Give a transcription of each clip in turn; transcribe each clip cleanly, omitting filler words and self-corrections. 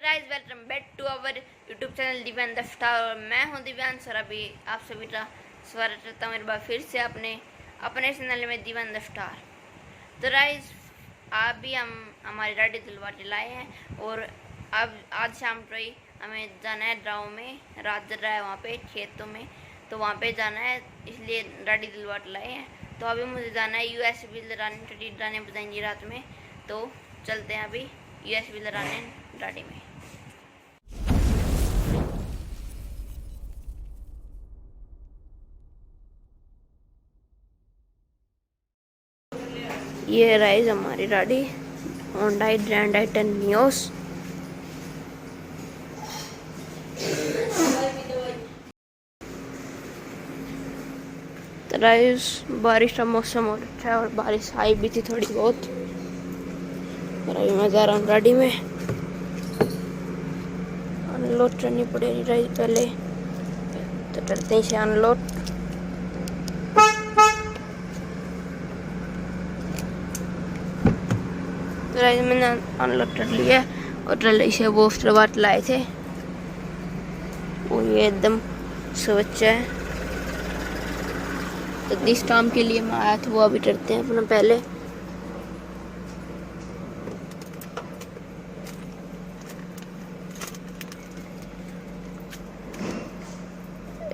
Guys welcome back to our YouTube channel Divyansh the star. और मैं हूं दिव्यांश और अभी आप सभी का स्वागत करता हूं मेरे बार फिर से अपने चैनल में दिव्यांश द स्टार। तो गाइस आप भी हम हमारी गाड़ी दिलवाने लाए हैं और अब आज शाम को ही हमें जाना है गाँव में। रात जल रहा है वहाँ पे खेतों में, तो वहाँ पे जाना है, इसलिए गाड़ी दिलवाने लाए हैं। तो अभी मुझे जाना है USB लगाने बताएंगे रात में, तो चलते हैं अभी USB लगाने गाड़ी में। ये राइज हमारी गाड़ी होंडा ग्रैंड आई-10 नियोस। तो राइज बारिश का मौसम हो रखा है और बारिश आई भी थी थोड़ी बहुत। और अभी मैं जा रहा हूँ गाड़ी में, अनलोड करनी पड़ेगी राइज पहले, तो करते हैं इसे अनलोड। तो राइज मैंने अनलोड कर लिया और ट्रैली से वो बात लाए थे, वो ये एकदम स्वच्छ है। तो जिस काम के लिए मैं आया था वो अभी करते हैं अपना पहले।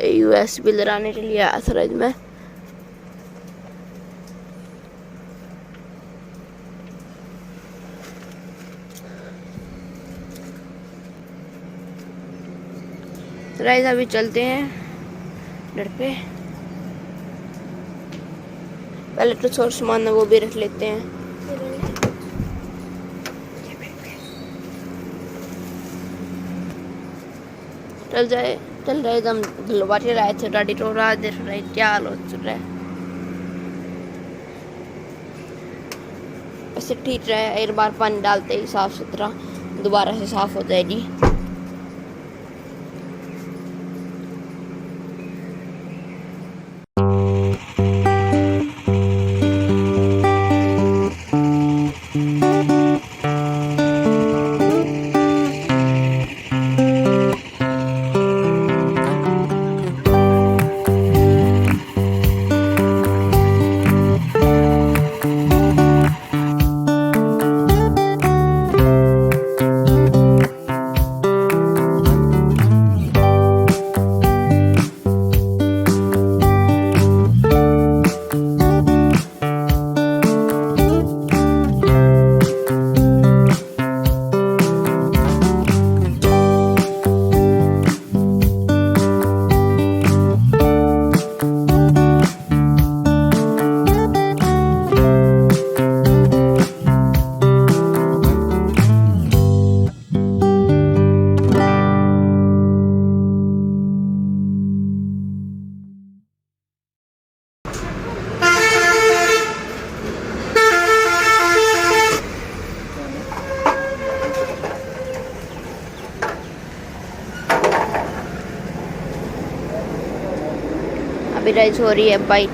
USB लगाने के लिए आया था राइज में। राइज अभी चलते हैं घर पे, पहले तो थोड़ा सामान है वो भी रख लेते हैं। चल रहे हम धुलवा के लाए थे गाड़ी तो रात देख रहे क्या हाल हो चल रहा है। वैसे ठीक रहे, एक बार पानी डालते ही साफ सुथरा दोबारा से साफ हो जाएगी। अभी राइज हो रही है बाइक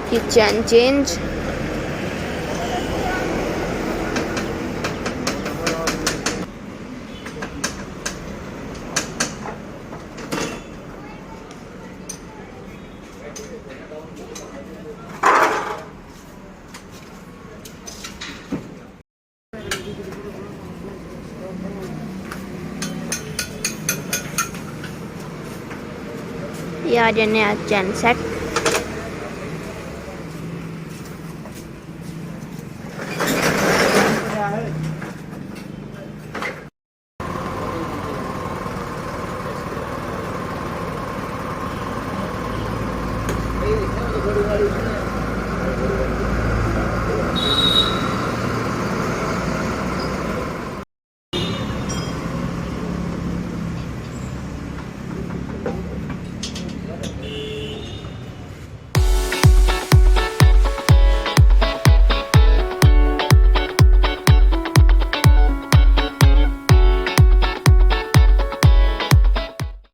की चैन चेंज। ये आ जाने आज चैन सेट।